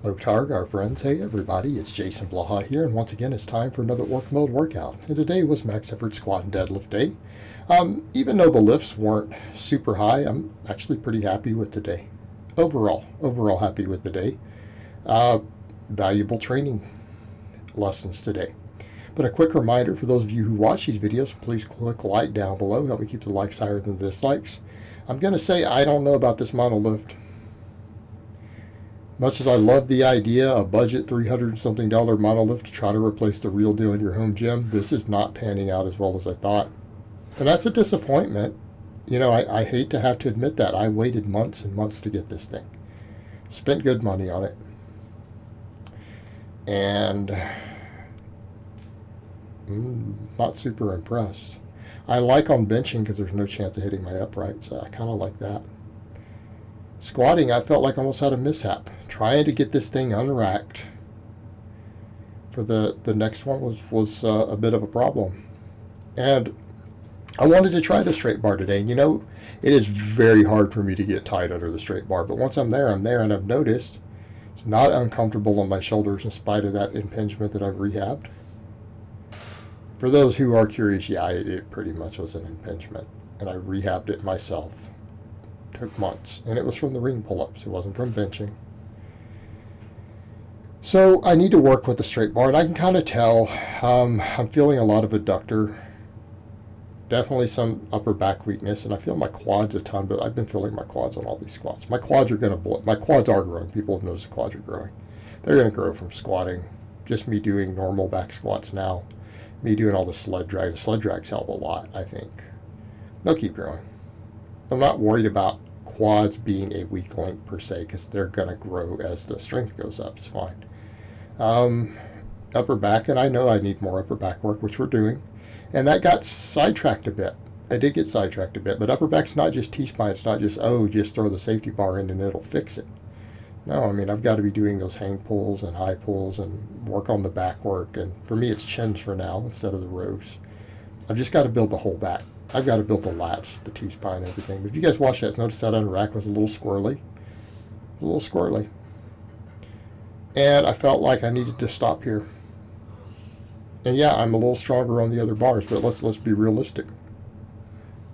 Hello Targ, our friends. Hey everybody, it's Jason Blaha here, and once again it's time for another work mode workout. And today was max effort squat and deadlift day. Even though the lifts weren't super high, I'm actually pretty happy with today. Overall happy with the day. Valuable training lessons today. But a quick reminder for those of you who watch these videos, please click like down below. Help me keep the likes higher than the dislikes. I'm going to say I don't know about this monolift. Much as I love the idea, a budget $300 something monolift to try to replace the real deal in your home gym, this is not panning out as well as I thought. And that's a disappointment. You know, I hate to have to admit that. I waited months and months to get this thing. Spent good money on it. And not super impressed. I like on benching because there's no chance of hitting my uprights. I kind of like that. Squatting, I felt like I almost had a mishap. Trying to get this thing unracked for the next one was a bit of a problem. And I wanted to try the straight bar today. You know, it is very hard for me to get tight under the straight bar. But once I'm there, and I've noticed it's not uncomfortable on my shoulders in spite of that impingement that I've rehabbed. For those who are curious, yeah, it pretty much was an impingement. And I rehabbed it myself. Took months, and it was from the ring pull-ups. It wasn't from benching. So I need to work with the straight bar, and I can kind of tell I'm feeling a lot of adductor, definitely some upper back weakness, and I feel my quads a ton, but I've been feeling my quads on all these squats. My quads are going to blow. My quads are growing. People have noticed the quads are growing. They're going to grow from squatting. Just me doing normal back squats now. Me doing all the sled drag. The sled drags help a lot, I think. They'll keep growing. I'm not worried about quads being a weak link per se, because they're going to grow as the strength goes up. It's fine. Upper back, and I know I need more upper back work, which we're doing, and that got sidetracked a bit. I did get sidetracked a bit, but upper back's not just T-spine. It's not just, oh, just throw the safety bar in and it'll fix it. No, I mean, I've got to be doing those hang pulls and high pulls and work on the back work, and for me it's chins for now instead of the rows. I've just got to build the whole back. I've got to build the lats, the T-spine, everything. But if you guys watch that, notice that under rack was a little squirrely. And I felt like I needed to stop here. And yeah, I'm a little stronger on the other bars, but let's be realistic.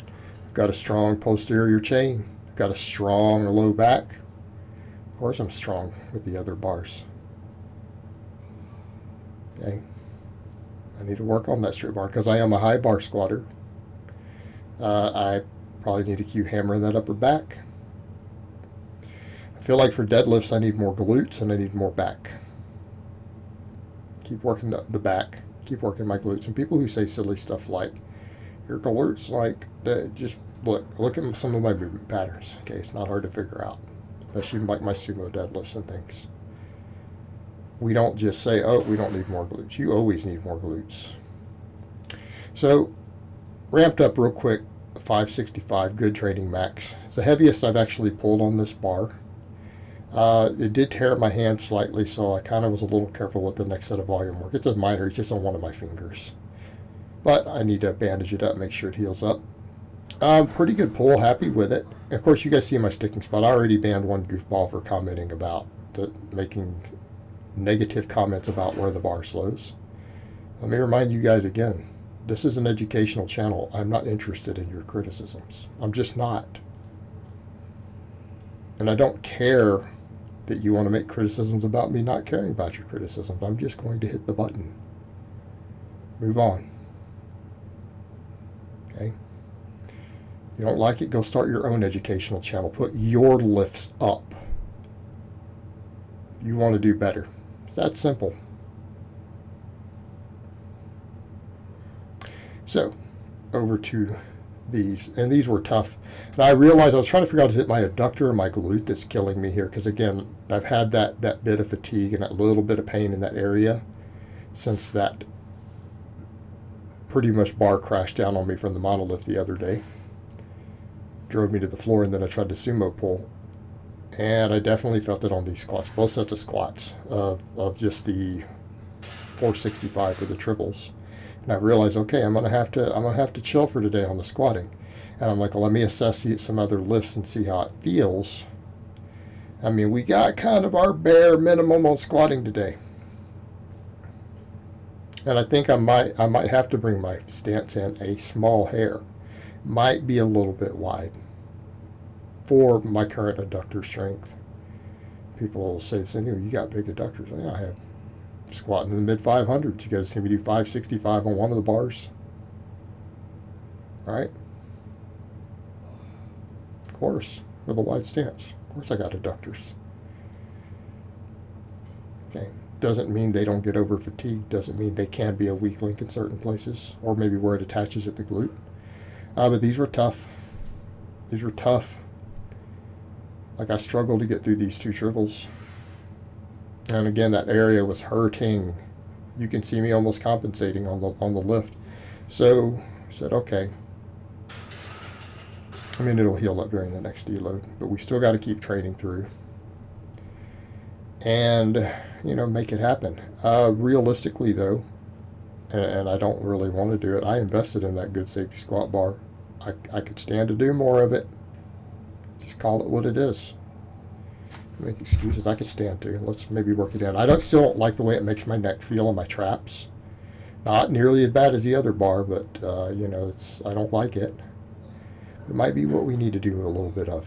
I've got a strong posterior chain. I've got a strong low back. Of course, I'm strong with the other bars. Okay. I need to work on that straight bar because I am a high bar squatter. I probably need to keep hammering that upper back. I feel like for deadlifts I need more glutes and I need more back. Keep working the back. Keep working my glutes. And people who say silly stuff like, your glutes, like, just look at some of my movement patterns. Okay, it's not hard to figure out, especially like my sumo deadlifts and things. We don't just say, oh, we don't need more glutes. You always need more glutes. So, ramped up real quick, 565, good training max. It's the heaviest I've actually pulled on this bar. It did tear my hand slightly, so I kind of was a little careful with the next set of volume work. It's a minor, it's just on one of my fingers. But I need to bandage it up, make sure it heals up. Pretty good pull, happy with it. And of course, you guys see my sticking spot. I already banned one goofball for commenting about making negative comments about where the bar slows. Let me remind you guys again, this is an educational channel. I'm not interested in your criticisms. I'm just not. And I don't care that you want to make criticisms about me not caring about your criticisms. I'm just going to hit the button. Move on. Okay? You don't like it, go start your own educational channel. Put your lifts up. You want to do better. It's that simple. So, over to these, and these were tough. And I realized I was trying to figure out, is it my adductor or my glute that's killing me here? Because again, I've had that bit of fatigue and that little bit of pain in that area since that pretty much bar crashed down on me from the monolift the other day. Drove me to the floor, and then I tried to sumo pull. And I definitely felt it on these squats, both sets of squats of just the 465 for the triples. And I realized, okay, I'm gonna have to chill for today on the squatting. And I'm like, well, let me assess some other lifts and see how it feels. I mean, we got kind of our bare minimum on squatting today. And I think I might have to bring my stance in a small hair. Might be a little bit wide for my current adductor strength. People will say the same thing, you got big adductors. Yeah, I have squatting in the mid 500s. You guys see me do 565 on one of the bars. All right. Of course, with a wide stance. Of course I got adductors. Okay. Doesn't mean they don't get over fatigued. Doesn't mean they can be a weak link in certain places, or maybe where it attaches at the glute. But these were tough. These were tough. Like, I struggled to get through these two triples. And again, that area was hurting. You can see me almost compensating on the lift. So I said, okay. I mean, it'll heal up during the next deload, but we still got to keep training through and, you know, make it happen. Realistically, though, and I don't really want to do it, I invested in that good safety squat bar. I could stand to do more of it. Just call it what it is. Make excuses. I could stand to. Let's maybe work it in. I still don't like the way it makes my neck feel on my traps. Not nearly as bad as the other bar, but you know, I don't like it. It might be what we need to do a little bit of.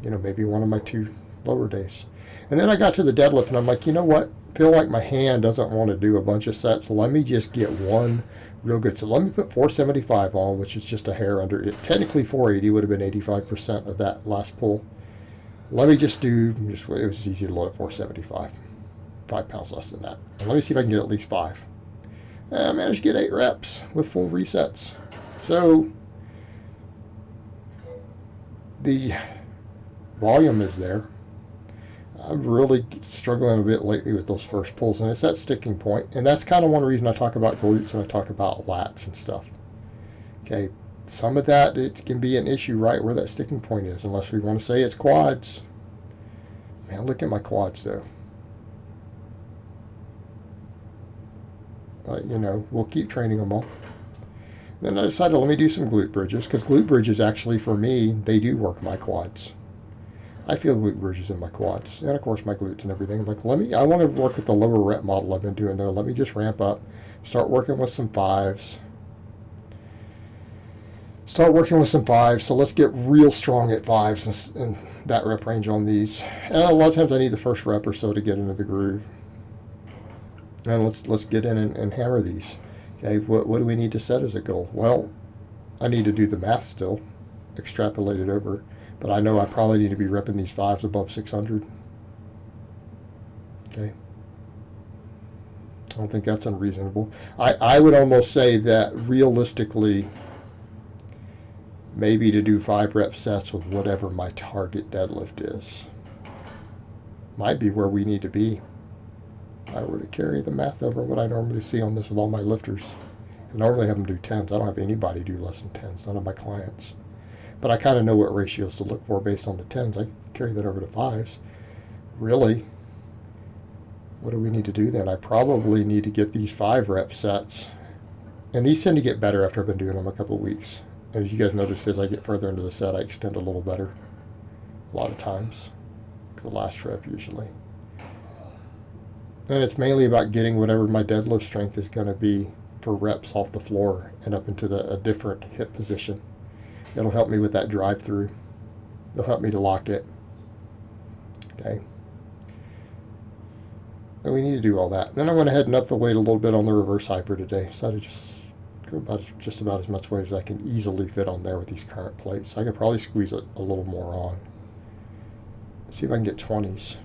You know, maybe one of my 2 lower days. And then I got to the deadlift, and I'm like, you know what? Feel like my hand doesn't want to do a bunch of sets. Let me just get one real good. So let me put 475 on, which is just a hair under it. Technically 480 would have been 85% of that last pull. Let me just do, it was easy to load at 475. 5 pounds less than that. And let me see if I can get at least 5. And I managed to get 8 reps with full resets. So the volume is there. I'm really struggling a bit lately with those first pulls, and it's that sticking point. And that's kind of one reason I talk about glutes and I talk about lats and stuff. Okay, some of that, it can be an issue right where that sticking point is, unless we want to say it's quads. Man, look at my quads though. You know, we'll keep training them all. Then I decided, let me do some glute bridges, because glute bridges actually, for me, they do work my quads. I feel glute bridges in my quads, and of course my glutes and everything. I'm like, I want to work with the lower rep model I've been doing there. Let me just ramp up, start working with some 5s. So let's get real strong at 5s and that rep range on these. And a lot of times I need the first rep or so to get into the groove. And let's get in and hammer these. Okay, what do we need to set as a goal? Well, I need to do the math still, extrapolate it over. But I know I probably need to be repping these 5s above 600. Okay. I don't think that's unreasonable. I would almost say that realistically, maybe to do 5 rep sets with whatever my target deadlift is might be where we need to be. If I were to carry the math over what I normally see on this with all my lifters. I normally have them do 10s. I don't have anybody do less than 10s, none of my clients. But I kind of know what ratios to look for based on the 10s. I can carry that over to 5s. Really, what do we need to do then? I probably need to get these 5 rep sets. And these tend to get better after I've been doing them a couple of weeks. And as you guys notice, as I get further into the set, I extend a little better. A lot of times. The last rep usually. And it's mainly about getting whatever my deadlift strength is going to be for reps off the floor and up into a different hip position. It'll help me with that drive through. It'll help me to lock it. Okay. And we need to do all that. Then I went ahead and up the weight a little bit on the reverse hyper today. So I just go just about as much weight as I can easily fit on there with these current plates. I could probably squeeze it a little more on. See if I can get 20s.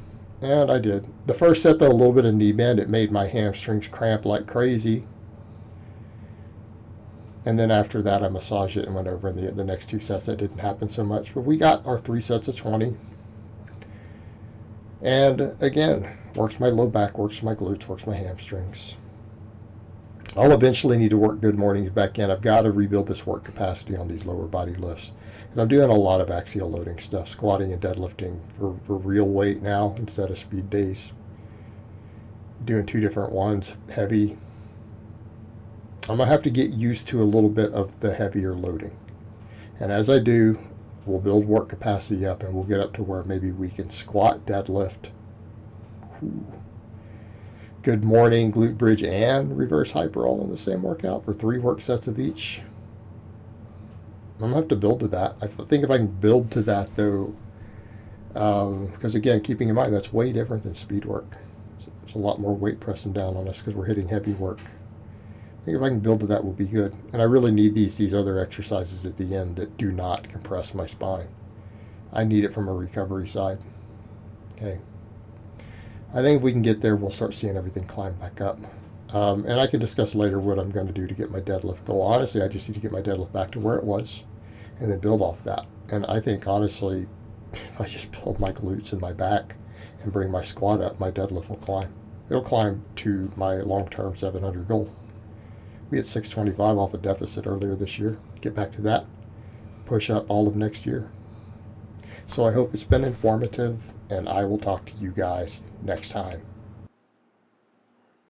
And I did. The first set though, a little bit of knee bend. It made my hamstrings cramp like crazy. And then after that, I massaged it and went over in the next 2 sets. That didn't happen so much. But we got our 3 sets of 20. And again, works my low back, works my glutes, works my hamstrings. I'll eventually need to work good mornings back in. I've got to rebuild this work capacity on these lower body lifts. And I'm doing a lot of axial loading stuff, squatting and deadlifting for real weight now instead of speed days. Doing 2 different ones, heavy. I'm going to have to get used to a little bit of the heavier loading. And as I do, We'll build work capacity up, and we'll get up to where maybe we can squat, deadlift. Ooh. Good morning, glute bridge and reverse hyper all in the same workout for 3 work sets of each. I'm gonna have to build to that. I think if I can build to that though, because again, keeping in mind that's way different than speed work. It's a lot more weight pressing down on us because we're hitting heavy work. I think if I can build to that, will be good. And I really need these other exercises at the end that do not compress my spine. I need it from a recovery side. Okay. I think if we can get there, we'll start seeing everything climb back up. And I can discuss later what I'm going to do to get my deadlift goal. Honestly, I just need to get my deadlift back to where it was and then build off that. And I think, honestly, if I just build my glutes and my back and bring my squat up, my deadlift will climb. It'll climb to my long-term 700 goal. We had 625 off a deficit earlier this year. Get back to that. Push up all of next year. So I hope it's been informative, and I will talk to you guys next time.